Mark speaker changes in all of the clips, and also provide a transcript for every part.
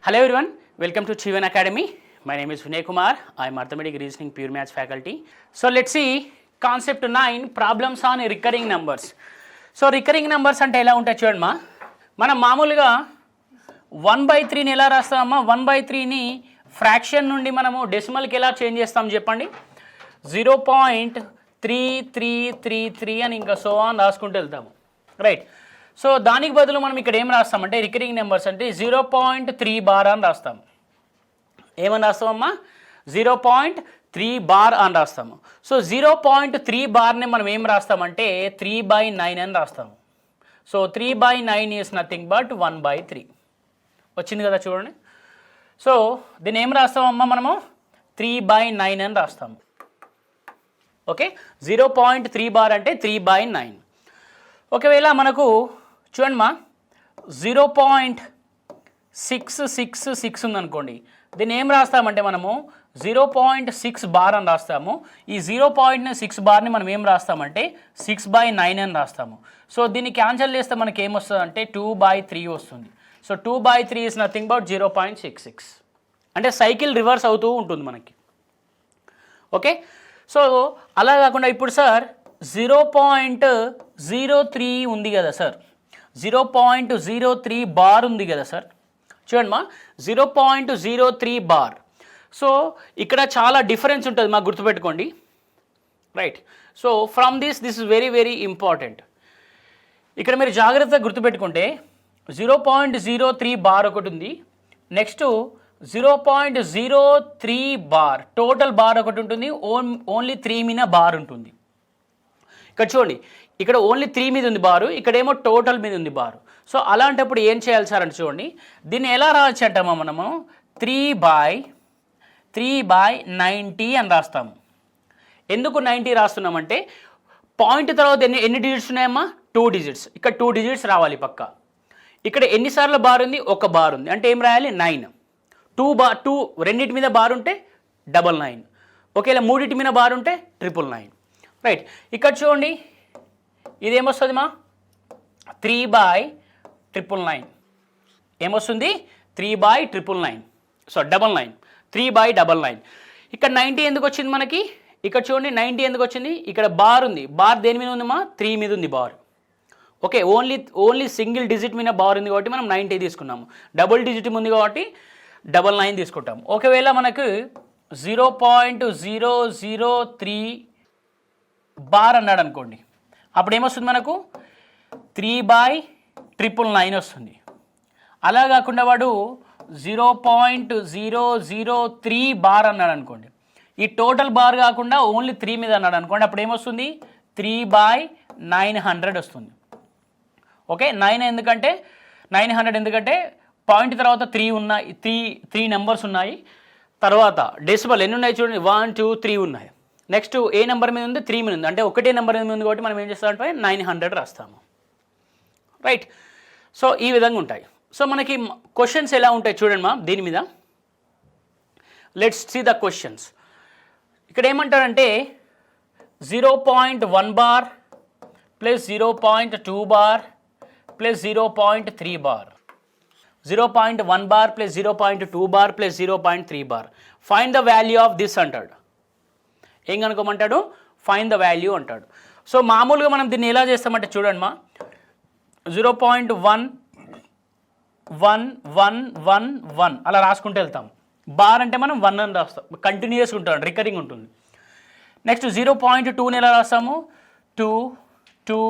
Speaker 1: Hello everyone, welcome to Chivan Academy. My name is Vinay Kumar. I am Arithmetic Reasoning Pure Maths faculty. So let's see concept 9, problems on recurring numbers. So recurring numbers అంటే ఎలా ఉంటాయి చూడండి మనం మామూలుగా 1/3ని ఎలా రాస్తామమ్మా? 1/3ని fraction నుండి మనము డెసిమల్కి ఎలా చేంజ్ చేస్తాం చెప్పండి? 0.3333 అని ఇంకా సో ఆన్ రాసుకుంటూ వెళ్తాము, రైట్? సో దానికి బదులు మనం ఇక్కడ ఏం రాస్తామంటే రికరింగ్ నెంబర్స్ అంటే 0.3 బార్ అని రాస్తాము. ఏమని రాస్తామమ్మా? 0.3 బార్ అని రాస్తాము. సో 0.3 బార్ని మనం ఏం రాస్తామంటే 3/9 అని రాస్తాము. సో 3/9 ఈజ్ నథింగ్ బట్ 1/3 వచ్చింది కదా చూడండి. సో దీన్ని ఏం రాస్తామమ్మా మనము? 3/9 అని రాస్తాము. ఓకే, 0.3 బార్ అంటే 3/9. ఒకవేళ మనకు చూడండి 0.666 ఉందనుకోండి, దీన్ని ఏం రాస్తామంటే మనము 0.6 బార్ అని రాస్తాము. ఈ 0.6 బార్ని మనం ఏం రాస్తామంటే 6/9 అని రాస్తాము. సో దీన్ని క్యాన్సిల్ చేస్తే మనకి ఏమొస్తుంది అంటే 2/3 వస్తుంది. So 2/3 is nothing but 0.66. అంటే సైకిల్ రివర్స్ అవుతూ ఉంటుంది మనకి. ఓకే, సో అలా కాకుండా ఇప్పుడు సార్ 0.03 ఉంది కదా సార్, 0.03 బార్ ఉంది కదా సార్, చూడండి 0.03 బార్. సో ఇక్కడ చాలా డిఫరెన్స్ ఉంటుంది గుర్తుపెట్టుకోండి, right? So from this is very very important. ఇక్కడ మీరు జాగ్రత్తగా గుర్తుపెట్టుకుంటే 0.03 బార్ ఒకటి ఉంది, నెక్స్ట్ 0.03 బార్ టోటల్ బార్ ఒకటి ఉంటుంది, ఓన్లీ 3 మీద బార్ ఉంటుంది. ఇక్కడ చూడండి, ఇక్కడ ఓన్లీ 3 మీద ఉంది బారు, ఇక్కడేమో టోటల్ మీద ఉంది బారు. సో అలాంటప్పుడు ఏం చేయాలి సార్ అంటే చూడండి, దీన్ని ఎలా రావచ్చు అంటామా మనము? 3/90 అని రాస్తాము. ఎందుకు 90 రాస్తున్నామంటే పాయింట్ తర్వాత ఎన్ని డిజిట్స్ ఉన్నాయమ్మా? 2 డిజిట్స్. ఇక్కడ 2 డిజిట్స్ రావాలి పక్క. ఇక్కడ ఎన్నిసార్లు బార్ ఉంది? ఒక బార్ ఉంది, అంటే ఏం రాయాలి? 9. 2 రెండింటి మీద బార్ ఉంటే 99. ఒకవేళ మూడింటి మీద బార్ ఉంటే 999, రైట్? ఇక్కడ చూడండి, ఇదేమొస్తుంది 3/999. ఏమొస్తుంది? 3/999. సో 99, 3/99. ఇక్కడ 90 ఎందుకు వచ్చింది మనకి? ఇక్కడ చూడండి 90 ఎందుకు వచ్చింది? ఇక్కడ బార్ ఉంది, బార్ దేని మీద ఉందమ్మా? 3 మీద ఉంది bar. Okay, only single digit మీద బార్ ఉంది కాబట్టి మనం 90 తీసుకున్నాము. డబుల్ డిజిట్ ఉంది కాబట్టి 99 తీసుకుంటాము. ఒకవేళ మనకు 0.003 బార్ అన్నాడు అనుకోండి, అప్పుడు ఏమొస్తుంది మనకు? 3/999 వస్తుంది. అలా కాకుండా వాడు 0.003 బార్ అన్నాడు అనుకోండి, ఈ టోటల్ బార్ కాకుండా ఓన్లీ 3 మీద అన్నాడు అనుకోండి, అప్పుడు ఏమొస్తుంది? 3/900 వస్తుంది. ఓకే, 900 ఎందుకంటే పాయింట్ తర్వాత 3 ఉన్నాయి, 3 నెంబర్స్ ఉన్నాయి. తర్వాత డెసిమల్ ఎన్ని ఉన్నాయి చూడండి? 1 2 3 ఉన్నాయి. నెక్స్ట్ ఏ నెంబర్ మీద ఉంది? 3 మీద ఉంది, అంటే ఒకటే నెంబర్ మీద ఉంది కాబట్టి మనం ఏం చేస్తామంటే 900 రాస్తాము, రైట్? సో ఈ విధంగా ఉంటాయి. సో మనకి క్వశ్చన్స్ ఎలా ఉంటాయి చూడండి దీని మీద. Let's see the questions. ఇక్కడ ఏమంటారంటే 0.1 bar plus 0.2 bar plus 0.3 bar, 0.1 bar plus 0.2 bar plus 0.3 bar. Find the value of this అంటాడు. ఏం కనుక్కోమంటాడు? ఫైండ్ ద వాల్యూ అంటాడు. సో మామూలుగా మనం దీన్ని ఎలా చేస్తామంటే చూడండి 0.11111 అలా రాసుకుంటూ వెళ్తాం. బార్ అంటే మనం 1 అని రాస్తాం, కంటిన్యూస్ ఉంటాం, రికరింగ్ ఉంటుంది. నెక్స్ట్ 0.2ని ఎలా రాస్తాము? 2 2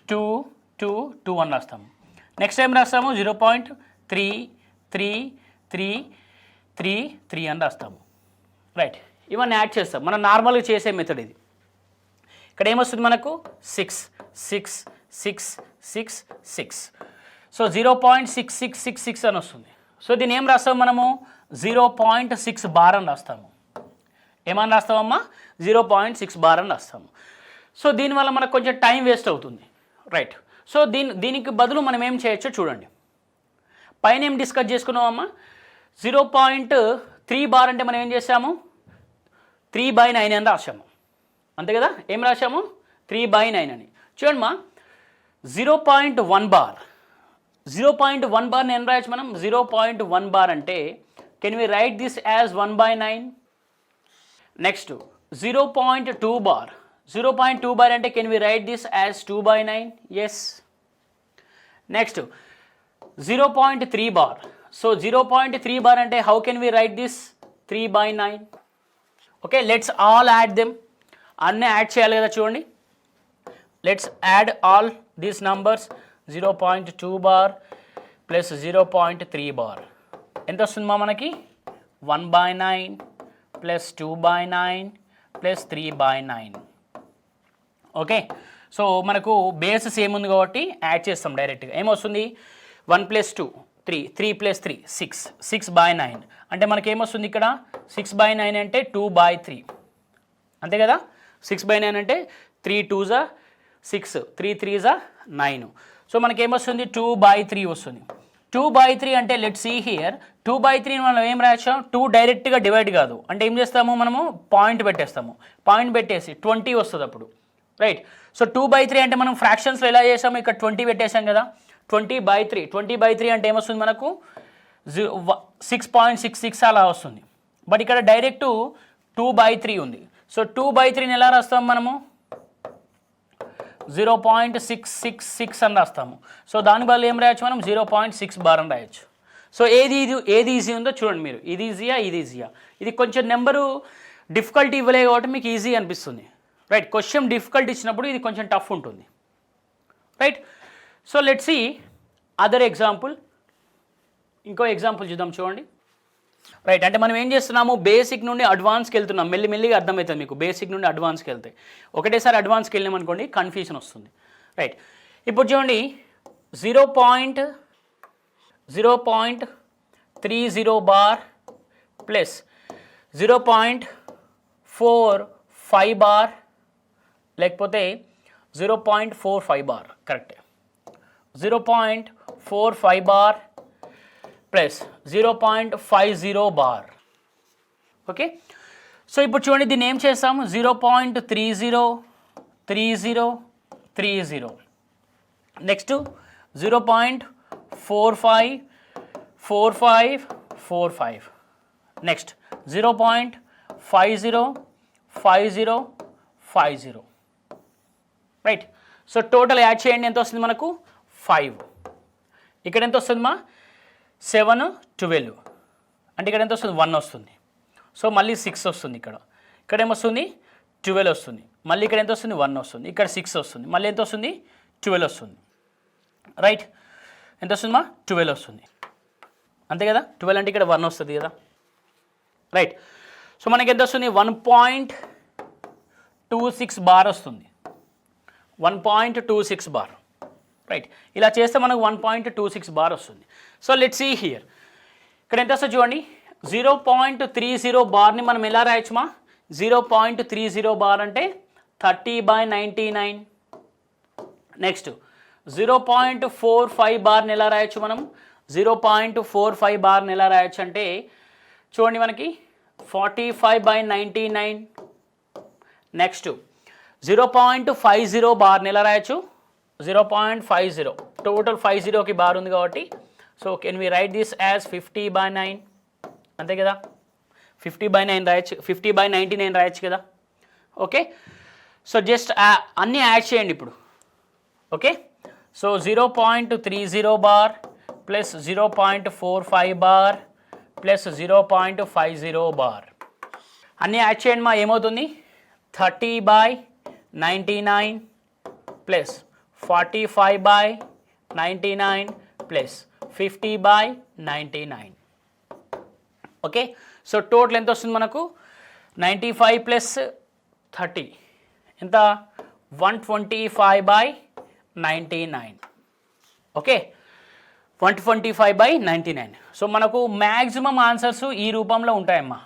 Speaker 1: 2 2 2 అని రాస్తాము. నెక్స్ట్ ఏం రాస్తాము? 0.333333 అని రాస్తాము, రైట్? ఇవన్నీ యాడ్ చేస్తాం, మనం నార్మల్గా చేసే మెథడ్ ఇది. ఇక్కడ ఏమొస్తుంది మనకు? 6 6 6 6 6. సో 0.6666 అని వస్తుంది. సో దీన్ని ఏం రాస్తాము మనము? 0.6 బార్ అని రాస్తాము. ఏమని రాస్తామమ్మా? 0.6 బార్ అని రాస్తాము. సో దీనివల్ల మనకు కొంచెం టైం వేస్ట్ అవుతుంది, రైట్? సో దీనికి బదులు మనం ఏం చేయొచ్చో చూడండి. పైన ఏం డిస్కస్ చేసుకున్నామమ్మా? 0.3 బార్ అంటే మనం ఏం చేసాము? 3/9 అని రాసాము, అంతే కదా? ఏం రాసాము? 3/9 అని. చూడండి 0.1 బార్ 0.1 బార్ని ఏం రాయొచ్చు మనం? 0.1 బార్ అంటే can we write this as 1/9? Next 0.2 bar. 0.2 bar అంటే can we write this as 2/9? Yes. Next 0.3 bar. So 0.3 bar అంటే how can we write this? 3/9. Okay, let's all add them. అన్నీ యాడ్ చేయాలి కదా, చూడండి. Let's add all these numbers. 0.2 bar plus 0.3 bar ఎంత వస్తుందమ్మా మనకి? 1/9 plus 2/9 plus 3/9. Okay, so మనకు base same ఉంది కాబట్టి యాడ్ చేస్తాం డైరెక్ట్గా. ఏమొస్తుంది? 1 + 2 3, 3 + 3 6, 6/9 అంటే మనకి ఏమొస్తుంది ఇక్కడ? 6/9 అంటే 2/3 అంతే కదా. 6/9 అంటే 3 2s 6, 3 3s 9. సో మనకి ఏమొస్తుంది? 2/3 వస్తుంది. 2/3 అంటే లెట్ సీ హియర్. 2/3 మనం ఏం రాసాం? 2 డైరెక్ట్గా డివైడ్ కాదు అంటే ఏం చేస్తాము మనము? పాయింట్ పెట్టేస్తాము. పాయింట్ పెట్టేసి 20 వస్తుంది అప్పుడు, రైట్. సో 2/3 అంటే మనం ఫ్రాక్షన్స్లో ఎలా చేసాము? ఇక్కడ 20 పెట్టేసాం కదా. 20/3, 20/3 అంటే ఏమొస్తుంది మనకు? 6.66 అలా వస్తుంది. బట్ ఇక్కడ డైరెక్ట్ 2/3 ఉంది. సో 2/3ని ఎలా రాస్తాము మనము? 0.666 అని రాస్తాము. సో దాని బదులు ఏం రాయొచ్చు మనం? 0.6 బార్ అని రాయొచ్చు. సో ఏది ఈజీ ఉందో చూడండి మీరు. ఇది ఈజీయా, ఇది ఈజీయా? ఇది కొంచెం నెంబరు డిఫికల్టీ ఇవ్వలే కాబట్టి మీకు ఈజీ అనిపిస్తుంది, రైట్. క్వశ్చన్ డిఫికల్టీ ఇచ్చినప్పుడు ఇది కొంచెం టఫ్ ఉంటుంది, right. So let's see other example. ఇంకో ఎగ్జాంపుల్ చూద్దాం, చూడండి, రైట్. అంటే మనం ఏం చేస్తున్నాము? బేసిక్ నుండి అడ్వాన్స్కి వెళ్తున్నాం. మెల్లిమెల్లిగా అర్థమవుతుంది మీకు. బేసిక్ నుండి అడ్వాన్స్కి వెళ్తే ఒకటేసారి అడ్వాన్స్కి వెళ్ళాం అనుకోండి కన్ఫ్యూజన్ వస్తుంది, రైట్. ఇప్పుడు చూడండి 0.30 బార్ ప్లస్ 0.45 బార్ లేకపోతే 0.45 bar, correct. 0.45 bar plus 0.50 bar. Okay, so ఇప్పుడు చూడండి దీన్ని ఏం చేస్తాము? 0.30 next 0.45 next 0.50 right. So total add చేయండి, ఎంత వస్తుంది మనకు? 5. ఇక్కడ ఎంత వస్తుంది మా? 7 12 అంటే ఇక్కడ ఎంత వస్తుంది? 1 వస్తుంది. సో మళ్ళీ 6 వస్తుంది. ఇక్కడ ఏమొస్తుంది? 12 వస్తుంది. మళ్ళీ ఇక్కడ ఎంత వస్తుంది? 1 వస్తుంది. ఇక్కడ 6 వస్తుంది. మళ్ళీ ఎంత వస్తుంది? 12 వస్తుంది, రైట్. ఎంత వస్తుంది మా? 12 వస్తుంది, అంతే కదా. 12 అంటే ఇక్కడ 1 వస్తుంది కదా, రైట్. సో మనకి ఎంత వస్తుంది? 1.26 బార్ వస్తుంది. 1.26 బార్, రైట్. ఇలా చేస్తే మనకు 1.26 బార్ వస్తుంది. So let's see here. ఇక్కడ ఎంత వస్తుంది చూడండి? 0.30 బార్ని మనం ఎలా రాయొచ్చుమా? 0.30 బార్ అంటే 30/99. నెక్స్ట్ 0.45 బార్ని ఎలా రాయొచ్చు మనం? 0.45 బార్ని ఎలా రాయొచ్చు అంటే చూడండి మనకి 45/99. నెక్స్ట్ 0.50 బార్ని ఎలా రాయొచ్చు? 0.50 టోటల్ 50కి బార్ ఉంది కాబట్టి so can we write this as 50/9 అంతే కదా. 50/9 రాయొచ్చు, 50/99 రాయొచ్చు కదా. ఓకే, సో జస్ట్ అన్నీ యాడ్ చేయండి ఇప్పుడు. Okay, so 0.30 bar plus 0.45 bar plus 0.50 bar అన్నీ యాడ్ చేయండి మా. ఏమవుతుంది? 30/99 plus 45/99 plus 50/99. Okay, so total ఎంత వస్తుంది మనకు? 95 ప్లస్ 30 ఎంత? 125/99. ఓకే, 125/99. సో మనకు మ్యాక్సిమం ఆన్సర్స్ ఈ రూపంలో ఉంటాయమ్మా.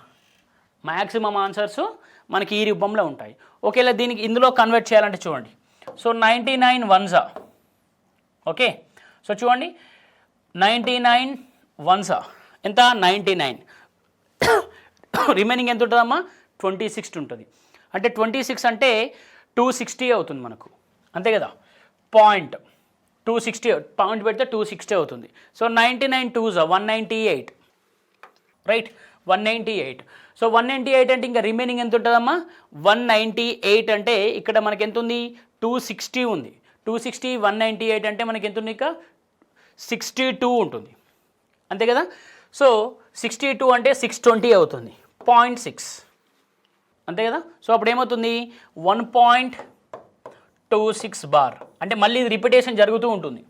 Speaker 1: మ్యాక్సిమం ఆన్సర్స్ మనకి ఈ రూపంలో ఉంటాయి. ఓకేలా దీనికి ఇందులో కన్వర్ట్ చేయాలంటే చూడండి. So 99 1s, okay. సో చూడండి 99 1s ఎంత? 99. రిమైనింగ్ ఎంత ఉంటుందమ్మా? 26 ఉంటుంది. అంటే 26 అంటే 260 అవుతుంది మనకు, అంతే కదా. పాయింట్ 260 పాయింట్ పెడితే 260 అవుతుంది. So 99 2s 198, right, 198. సో 198 అంటే ఇంకా రిమైనింగ్ ఎంత ఉంటుందమ్మా? 198 అంటే ఇక్కడ మనకి ఎంత ఉంది? 260 ఉంది. 260 198 అంటే మనకి ఎంత ఉంది? ఇక 62 ఉంటుంది, అంతే కదా. సో 62 అంటే 620 అవుతుంది, 0.6, అంతే కదా. సో అప్పుడు ఏమవుతుంది? 1.26 బార్. అంటే మళ్ళీ ఇది రిపిటేషన్ జరుగుతూ ఉంటుంది.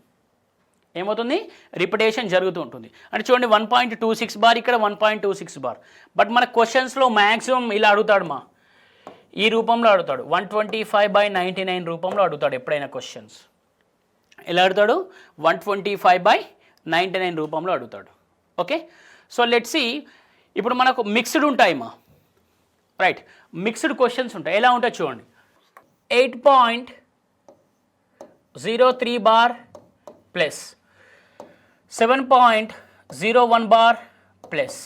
Speaker 1: ఏమవుతుంది? రిపిటేషన్ జరుగుతూ ఉంటుంది. అంటే చూడండి 1.26 బార్, ఇక్కడ 1.26 బార్. బట్ మన క్వశ్చన్స్లో మ్యాక్సిమం ఇలా అడుగుతాడు మా, ఈ రూపంలో అడుగుతాడు, 125/99 రూపంలో అడుగుతాడు ఎప్పుడైనా క్వశ్చన్స్. ఎలా అడుగుతాడు? 125/99 రూపంలో అడుగుతాడు. Okay, so let's see. ఇప్పుడు మనకు మిక్స్డ్ ఉంటాయి మా, రైట్, మిక్స్డ్ క్వశ్చన్స్ ఉంటాయి. ఎలా ఉంటాయి చూడండి. 8.03 bar plus 7.01 bar plus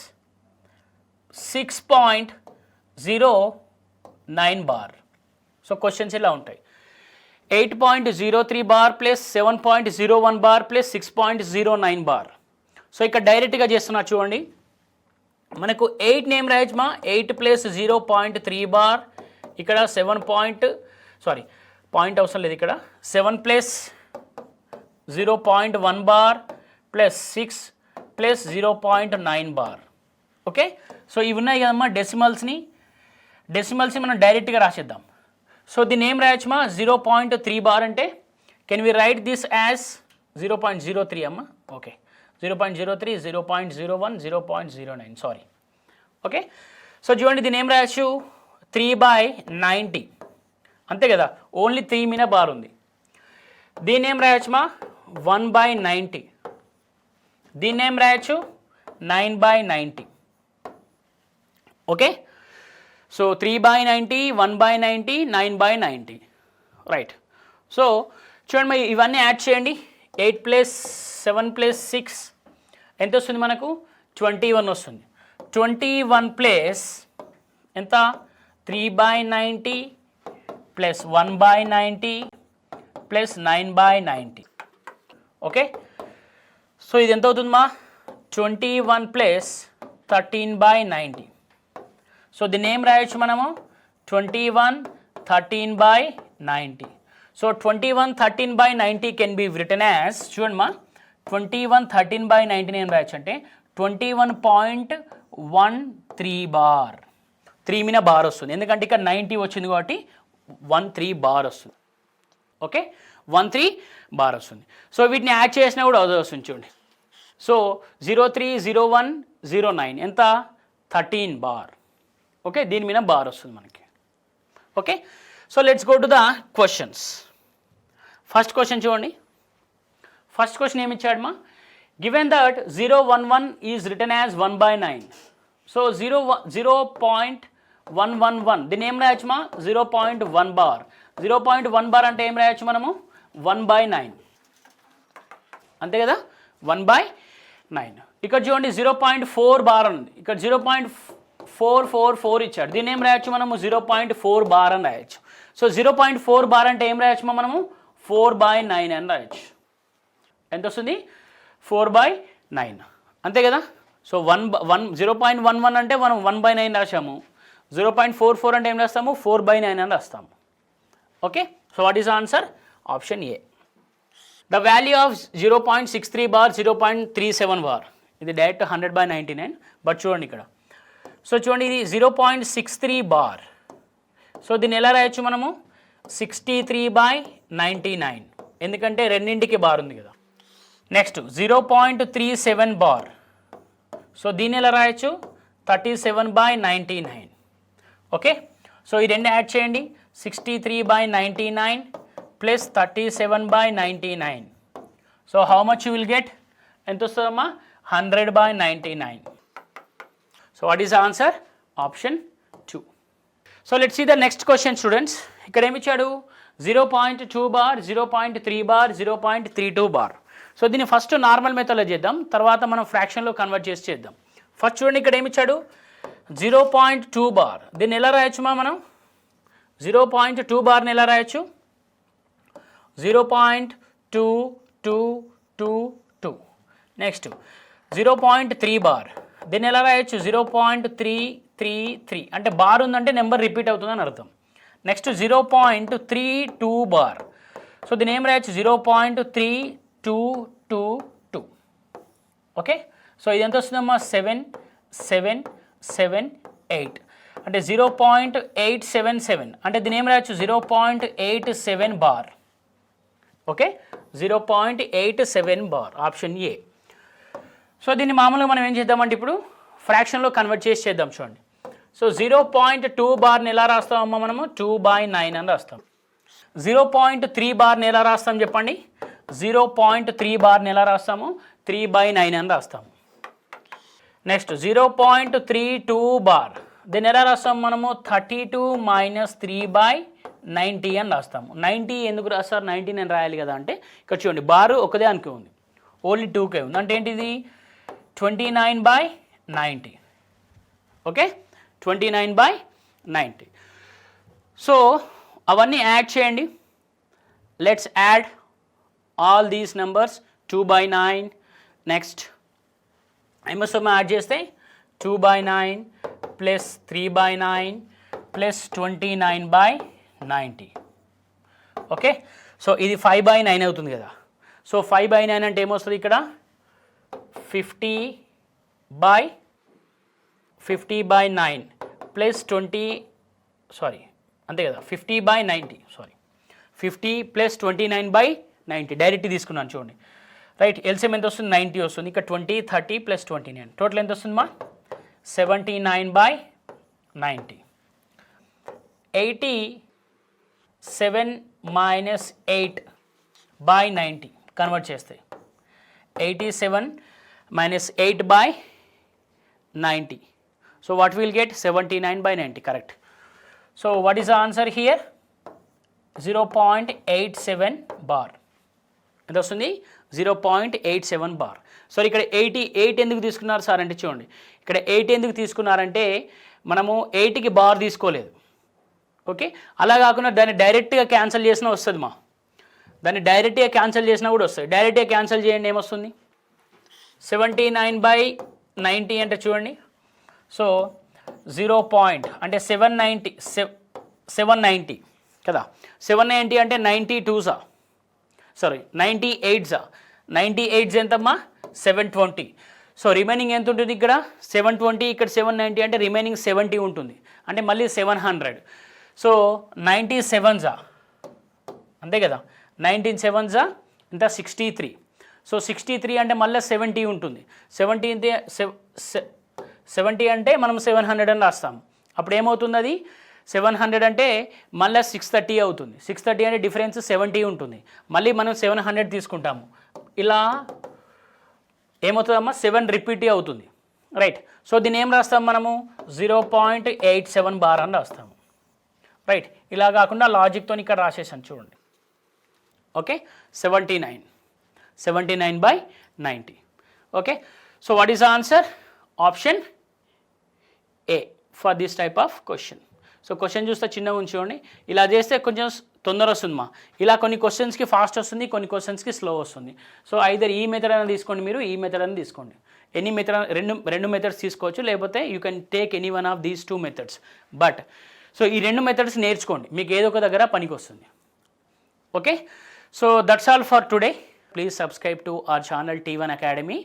Speaker 1: 6.09 bar. So questions ఇలా ఉంటాయి. 8.03 bar plus 7.01 bar plus 6.09 bar. So ఇక్కడ డైరెక్ట్గా చేస్తున్నా చూడండి. మనకు 8 నేమ్ రాయొచ్చుమా, 8 ప్లస్ 0.3 బార్, ఇక్కడ 7 పాయింట్ అవసరం లేదు, ఇక్కడ 7 plus 0.1 bar plus 6 plus 0.9 bar. Okay, so ఇవి ఉన్నాయి కదమ్మా డెసిమల్స్ని మనం డైరెక్ట్గా రాసేద్దాం. సో దీన్ని ఏం రాయొచ్చుమా? 0.3 బార్ అంటే can we write this as 0.03 అమ్మా. Okay, 0.03, 0.01, 0.09, sorry. ఓకే, సో చూడండి దీన్ని ఏం రాయొచ్చు? 3/90, అంతే కదా, ఓన్లీ 3 మీద బార్ ఉంది. దీన్ని ఏం రాయొచ్చుమా? 1/90. దీన్ని ఏం రాయొచ్చు? 9/90. Okay, so 3/90, 1/90, 9/90, right. సో చూడండి మరి ఇవన్నీ యాడ్ చేయండి. 8 ప్లస్ 7 ప్లస్ 6 ఎంత వస్తుంది మనకు? 21 వస్తుంది. 21 ప్లస్ ఎంత? 3/90 ప్లస్ 1/90 ప్లస్ 9/90. ఓకే, సో ఇది ఎంత అవుతుందమ్మా? 21 ప్లస్ 13/90. సో దీన్ని ఏం రాయొచ్చు మనము? 21 13/90. So 21 13/90 can be written as, చూడండి మా, 21 13/90 ఏం రాయొచ్చు అంటే 21.13 బార్. 3 మీద బార్ వస్తుంది, ఎందుకంటే ఇక్కడ 90 వచ్చింది కాబట్టి 13 బార్ వస్తుంది. ఓకే, 13 బార్ వస్తుంది. సో వీటిని యాడ్ చేసినా కూడా అదే వస్తుంది చూడండి. సో 03 01 09 ఎంత? 13 బార్. ఓకే, దీని మీద బార్ వస్తుంది మనకి. Okay, so let's go to the questions. First question చూడండి. ఫస్ట్ క్వశ్చన్ ఏమి ఇచ్చాడు మా? Given that 011 is written as 1/9. So 0.111 దీన్ని ఏం రాయొచ్చు మా? 0.1 బార్. 0.1 బార్ అంటే ఏం రాయొచ్చు మనము? 1/9, అంతే కదా, 1/9. ఇక్కడ చూడండి 0.4 బార్ ఉంది, ఇక్కడ 0.444 ఇచ్చాడు. దీన్ని ఏం రాయొచ్చు మనము? 0.4 బార్ అని రాయొచ్చు. సో 0.4 బార్ అంటే ఏం రాయొచ్చు మనము? 4/9 అని రాయొచ్చు. ఎంత వస్తుంది? 4/9, అంతే కదా. సో 0.11 అంటే మనం 1/9 రాసాము. 0.44 అంటే ఏం రాస్తాము? 4/9 అని రాస్తాము. Okay, so what is answer? Option A. The value of 0.63 bar 0.37 bar, ఇది డైరెక్ట్ 100/99. బట్ చూడండి ఇక్కడ, సో చూడండి ఇది 0.63 బార్. సో దీన్ని ఎలా రాయొచ్చు మనము? 63/99, ఎందుకంటే రెండింటికి బార్ ఉంది కదా. Next 0.37 bar. సో దీన్ని ఎలా రాయొచ్చు? 37/99. ఓకే, సో ఈ రెండు యాడ్ చేయండి. 63/99 plus 37/99. So how much you will get? ఎంత వస్తుందమ్మా? 100/99. So what is the answer? Option 2. So let's see the next question students. ఇక్కడ ఏమి ఇచ్చాడు? 0.2 బార్, 0.3 బార్, 0.32 బార్. సో దీన్ని ఫస్ట్ నార్మల్ మెథడ్లో చేద్దాం, తర్వాత మనం ఫ్రాక్షన్లో కన్వర్ట్ చేసి చేద్దాం. ఫస్ట్ చూడండి ఇక్కడ ఏమి ఇచ్చాడు? 0.2 బార్. దీన్ని ఎలా రాయొచ్చు మనం? 0.2 బార్ని ఎలా రాయొచ్చు? 0.2 2 2 2. నెక్స్ట్ 0.3 బార్, దీన్ని ఎలా రాయొచ్చు 0.333, అంటే బార్ ఉందంటే నెంబర్ రిపీట్ అవుతుందని అర్థం. నెక్స్ట్ 0.32 బార్, సో దీన్ని ఏం రాయొచ్చు 0.3222. ఓకే, సో ఇది ఎంత వస్తుందమ్మా 7 7 7 8, అంటే 0.877, అంటే దీని ఏం రాయొచ్చు 0.87 bar. Okay, 0.87 bar, option A. So దీన్ని మామూలుగా మనం ఏం చేద్దామంటే ఇప్పుడు ఫ్రాక్షన్లో కన్వర్ట్ చేసి చేద్దాం. చూడండి, సో 0.2 బార్ని ఎలా రాస్తామమ్మా మనము 2/9 అని రాస్తాం. 0.3 బార్ని ఎలా రాస్తాం చెప్పండి, 0.3 బార్ని ఎలా రాస్తాము 3/9 అని రాస్తాము. నెక్స్ట్ 0.32 బార్, దీన్ని ఎలా రాస్తాం మనము 32 - 3/90 అని రాస్తాము. 90 ఎందుకు రాస్తారు, 90 నేను రాయాలి కదా అంటే ఇక్కడ చూడండి బారు ఒకదే అనుకో ఉంది, ఓన్లీ 2కే ఉంది, అంటే ఏంటిది 29/90. ఓకే, 29/90. సో అవన్నీ యాడ్ చేయండి. Let's add all these numbers 2/9. Next ఏమొస్తామో యాడ్ చేస్తే 2/9 ప్లస్ 3/9 ప్లస్ 29/90. ఓకే, సో ఇది 5/9 అవుతుంది కదా. సో 5/9 అంటే ఏమొస్తుంది ఇక్కడ 50/9 ప్లస్ 20, సారీ అంతే కదా 50/90, సారీ 50 ప్లస్ 29/90 డైరెక్ట్ తీసుకున్నాను చూడండి. రైట్, ఎల్సిఎం ఎంత వస్తుంది 90 వస్తుంది. ఇక్కడ 20 30 ప్లస్ 29, టోటల్ ఎంత వస్తుందమ్మా 79/90. 87 - 8/90 కన్వర్ట్ చేస్తే 87 - 8/90. So what will get 79/90, correct. So what is the answer here 0.87 bar. ఎంత వస్తుంది 0.87 బార్. సో ఇక్కడ 88 ఎందుకు తీసుకున్నారు సార్ అంటే చూడండి, ఇక్కడ 8 ఎందుకు తీసుకున్నారంటే మనము 8కి బార్ తీసుకోలేదు. ఓకే, అలా కాకుండా దాన్ని డైరెక్ట్గా క్యాన్సిల్ చేసినా వస్తుంది మా, దాన్ని డైరెక్ట్గా క్యాన్సిల్ చేసినా కూడా వస్తుంది. డైరెక్ట్గా క్యాన్సిల్ చేయండి ఏమొస్తుంది 79/90 అంటే చూడండి, సో 0 అంటే 790 కదా. 790 అంటే 92 సారీ 98 98 ఎంతమ్మా 720. సో రిమైనింగ్ ఎంత ఉంటుంది ఇక్కడ 720, ఇక్కడ 790 అంటే రిమైనింగ్ 70 ఉంటుంది, అంటే మళ్ళీ 700. సో 97 అంతే కదా, 19 7 ఇంత 63. సో 63 అంటే మళ్ళీ 70 ఉంటుంది. 70 అంటే మనం 700 అని రాస్తాం. అప్పుడు ఏమవుతుంది అది 700 అంటే మళ్ళీ 630 అవుతుంది. 630 అంటే డిఫరెన్స్ 70 ఉంటుంది, మళ్ళీ మనం 700 తీసుకుంటాము. ఇలా ఏమవుతుందమ్మా 7 రిపీట్ అవుతుంది. రైట్, సో దీన్ని ఏం రాస్తాం మనము 0.87 బార్ అని రాస్తాము. రైట్, ఇలా కాకుండా లాజిక్తో ఇక్కడ రాసేసాను చూడండి. Okay, 79/90. Okay, so what is the answer option A for this type of question. So question చూస్తే చిన్నగా ఉంచుకోండి, ఇలా చేస్తే కొంచెం తొందర వస్తుంది మా. ఇలా కొన్ని క్వశ్చన్స్కి ఫాస్ట్ వస్తుంది, కొన్ని క్వశ్చన్స్కి స్లో వస్తుంది. సో ఐదర్ ఈ మెథడ్ అని తీసుకోండి, మీరు ఈ మెథడ్ అని తీసుకోండి. ఎనీ మెథడ్ రెండు మెథడ్స్ తీసుకోవచ్చు, లేకపోతే you can take any one of these 2 methods. But so ఈ 2 మెథడ్స్ నేర్చుకోండి, మీకు ఏదో ఒక దగ్గర పనికి వస్తుంది. Okay, so that's all for today. Please subscribe to our channel T1 Academy.